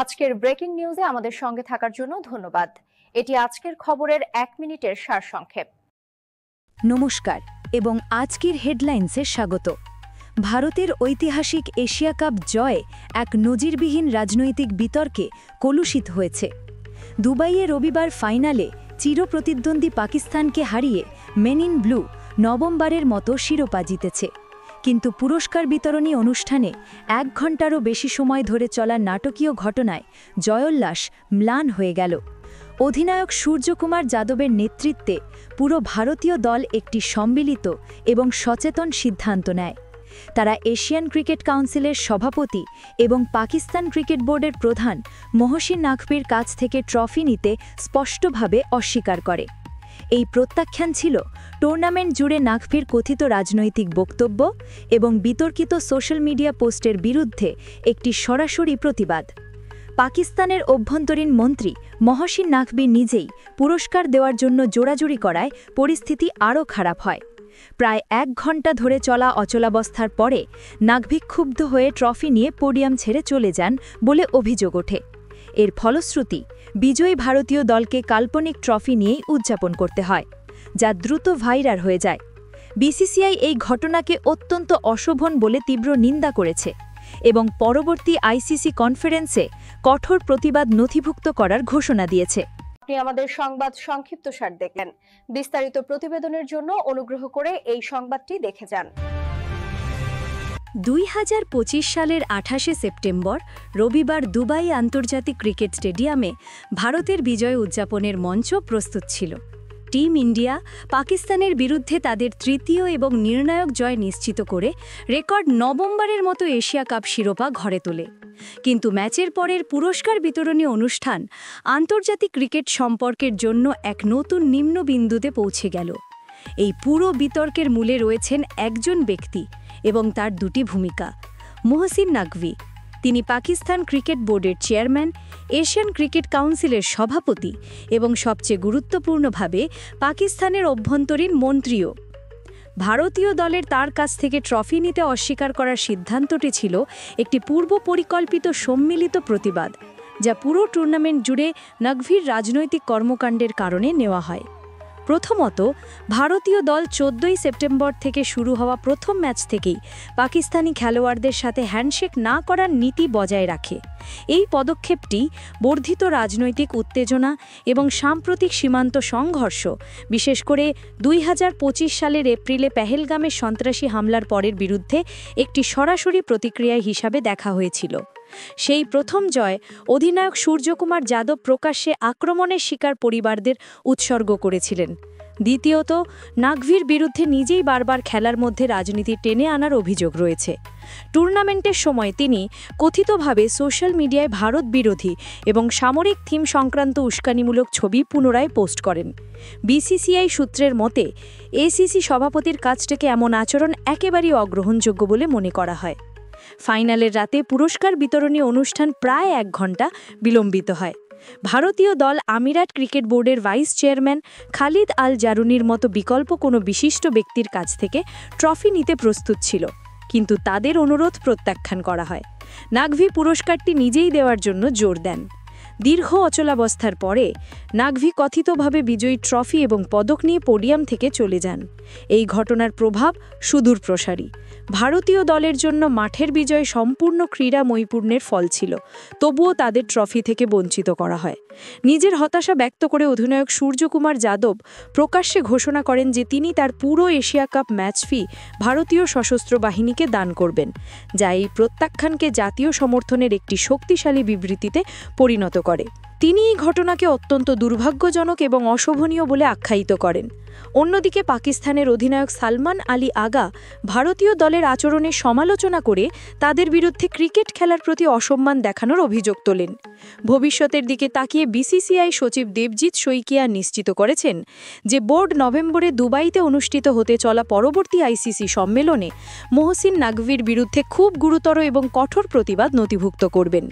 আজকের ব্রেকিং নিউজে আমাদের সঙ্গে থাকার জন্য ধন্যবাদ। এটি আজকের খবরের 1 মিনিটের সারসংক্ষেপ। নমস্কার এবং আজকের হেডলাইন্সে স্বাগত। ভারতের ঐতিহাসিক এশিয়া কাপ জয়ে এক নজিরবিহীন রাজনৈতিক বিতর্কে কলুষিত হয়েছে। দুবাইয়ে রবিবার ফাইনালে চিরপ্রতিদ্বন্দ্বী পাকিস্তানকে হারিয়ে মেন ইন ব্লু নবমবারের মতো শিরোপা জিতেছে। কিন্তু পুরস্কার বিতরণী অনুষ্ঠানে 1 ঘণ্টারও বেশি সময় ধরে চলা নাটকীয় ঘটনায় জয়োল্লাস ম্লান হয়ে গেল। অধিনায়ক সূর্যকুমার যাদবের নেতৃত্বে পুরো ভারতীয় দল একটি সম্মিলিত এবং সচেতন সিদ্ধান্ত নেয়। তারা এশিয়ান ক্রিকেট কাউন্সিলের সভাপতি এবং পাকিস্তান ক্রিকেট বোর্ডের প্রধান মহসিন নাকভির কাছ থেকে ট্রফি নিতে স্পষ্টভাবে অস্বীকার করে। এই প্রত্যাখ্যান ছিল টুর্নামেন্ট জুড়ে নাকভির কথিত রাজনৈতিক বক্তব্য এবং বিতর্কিত সোশ্যাল মিডিয়া পোস্টের বিরুদ্ধে একটি সরাসরি প্রতিবাদ। পাকিস্তানের অভ্যন্তরীণ মন্ত্রী মহসিন নাকভি নিজেই পুরস্কার দেওয়ার জন্য জোরাজুরি করায় পরিস্থিতি আরও খারাপ হয়। প্রায় 1 ঘণ্টা ধরে চলা অচলাবস্থার পরে নাকভি ক্ষুব্ধ হয়ে ট্রফি নিয়ে পোডিয়াম ছেড়ে চলে যান বলে অভিযোগ ওঠে। এর ফলশ্রুতি বিজয়ী ভারতীয় দলকে কাল্পনিক ট্রফি নিয়েই উদযাপন করতে হয়, যা দ্রুত ভাইরাল হয়ে যায়। বিসিসিআই এই ঘটনাকে অত্যন্ত অশোভন বলে তীব্র নিন্দা করেছে এবং পরবর্তী আইসিসি কনফারেন্সে কঠোর প্রতিবাদ নথিভুক্ত করার ঘোষণা দিয়েছে। আপনি আমাদের সংবাদ সংক্ষিপ্তসার দেখলেন। বিস্তারিত প্রতিবেদনের জন্য অনুগ্রহ করে এই সংবাদটি দেখে যান। 2025 সালের 28শে সেপ্টেম্বর রবিবার দুবাই আন্তর্জাতিক ক্রিকেট স্টেডিয়ামে ভারতের বিজয় উদযাপনের মঞ্চ প্রস্তুত ছিল। টিম ইন্ডিয়া পাকিস্তানের বিরুদ্ধে তাদের তৃতীয় এবং নির্ণায়ক জয় নিশ্চিত করে রেকর্ড নবমবারের মতো এশিয়া কাপ শিরোপা ঘরে তোলে। কিন্তু ম্যাচের পরের পুরস্কার বিতরণী অনুষ্ঠান আন্তর্জাতিক ক্রিকেট সম্পর্কের জন্য এক নতুন নিম্নবিন্দুতে পৌঁছে গেল। এই পুরো বিতর্কের মূলে রয়েছেন একজন ব্যক্তি এবং তার দুটি ভূমিকা। মহসিন নাকভি, তিনি পাকিস্তান ক্রিকেট বোর্ডের চেয়ারম্যান, এশিয়ান ক্রিকেট কাউন্সিলের সভাপতি এবং সবচেয়ে গুরুত্বপূর্ণভাবে পাকিস্তানের অভ্যন্তরীণ মন্ত্রীও। ভারতীয় দলের তার কাছ থেকে ট্রফি নিতে অস্বীকার করার সিদ্ধান্তটি ছিল একটি পূর্ব পরিকল্পিত সম্মিলিত প্রতিবাদ, যা পুরো টুর্নামেন্ট জুড়ে নাকভির রাজনৈতিক কর্মকাণ্ডের কারণে নেওয়া হয়। প্রথমত, ভারতীয় দল 14ই সেপ্টেম্বর থেকে শুরু হওয়া প্রথম ম্যাচ থেকেই পাকিস্তানি খেলোয়াড়দের সাথে হ্যান্ডশেক না করার নীতি বজায় রাখে। এই পদক্ষেপটি বর্ধিত রাজনৈতিক উত্তেজনা এবং সাম্প্রতিক সীমান্ত সংঘর্ষ, বিশেষ করে 2025 সালের এপ্রিলে পেহেলগামে সন্ত্রাসী হামলার পরের বিরুদ্ধে একটি সরাসরি প্রতিক্রিয়া হিসাবে দেখা হয়েছিল। সেই প্রথম জয় অধিনায়ক সূর্যকুমার যাদব প্রকাশ্যে আক্রমণের শিকার পরিবারদের উৎসর্গ করেছিলেন। দ্বিতীয়ত, নাকভির বিরুদ্ধে নিজেই বারবার খেলার মধ্যে রাজনীতি টেনে আনার অভিযোগ রয়েছে। টুর্নামেন্টের সময় তিনি কথিতভাবে সোশ্যাল মিডিয়ায় ভারত বিরোধী এবং সামরিক থিম সংক্রান্ত উস্কানিমূলক ছবি পুনরায় পোস্ট করেন। বিসিসিআই সূত্রের মতে এসিসি সভাপতির কাছ থেকে এমন আচরণ একেবারেই অগ্রহণযোগ্য বলে মনে করা হয়। ফাইনালের রাতে পুরস্কার বিতরণী অনুষ্ঠান প্রায় 1 ঘণ্টা বিলম্বিত হয়। ভারতীয় দল আমিরাত ক্রিকেট বোর্ডের ভাইস চেয়ারম্যান খালিদ আল জারুনির মতো বিকল্প কোনো বিশিষ্ট ব্যক্তির কাছ থেকে ট্রফি নিতে প্রস্তুত ছিল, কিন্তু তাদের অনুরোধ প্রত্যাখ্যান করা হয়। নাকভি পুরস্কারটি নিজেই দেওয়ার জন্য জোর দেন। দীর্ঘ অচলাবস্থার পরে নাকভি কথিতভাবে বিজয়ী ট্রফি এবং পদক নিয়ে পোডিয়াম থেকে চলে যান। এই ঘটনার প্রভাব সুদূর প্রসারী। ভারতীয় দলের জন্য মাঠের বিজয় সম্পূর্ণ ক্রীড়া নৈপুণ্যের ফল ছিল, তবুও তাদের ট্রফি থেকে বঞ্চিত করা হয়। নিজের হতাশা ব্যক্ত করে অধিনায়ক সূর্যকুমার যাদব প্রকাশ্যে ঘোষণা করেন যে তিনি তার পুরো এশিয়া কাপ ম্যাচ ফি ভারতীয় সশস্ত্র বাহিনীকে দান করবেন, যা এই প্রত্যাখ্যানকে জাতীয় সমর্থনের একটি শক্তিশালী বিবৃতিতে পরিণত করে। তিনি এই ঘটনাকে অত্যন্ত দুর্ভাগ্যজনক এবং অশোভনীয় বলে আখ্যায়িত করেন। অন্যদিকে পাকিস্তানের অধিনায়ক সালমান আলী আগা ভারতীয় দলের আচরণের সমালোচনা করে তাদের বিরুদ্ধে ক্রিকেট খেলার প্রতি অসম্মান দেখানোর অভিযোগ তোলেন। ভবিষ্যতের দিকে তাকিয়ে বিসিসিআই সচিব দেবজিৎ শইকিয়া নিশ্চিত করেছেন যে বোর্ড নভেম্বরে দুবাইতে অনুষ্ঠিত হতে চলা পরবর্তী আইসিসি সম্মেলনে মহসিন নাকভির বিরুদ্ধে খুব গুরুতর এবং কঠোর প্রতিবাদ নথিভুক্ত করবেন।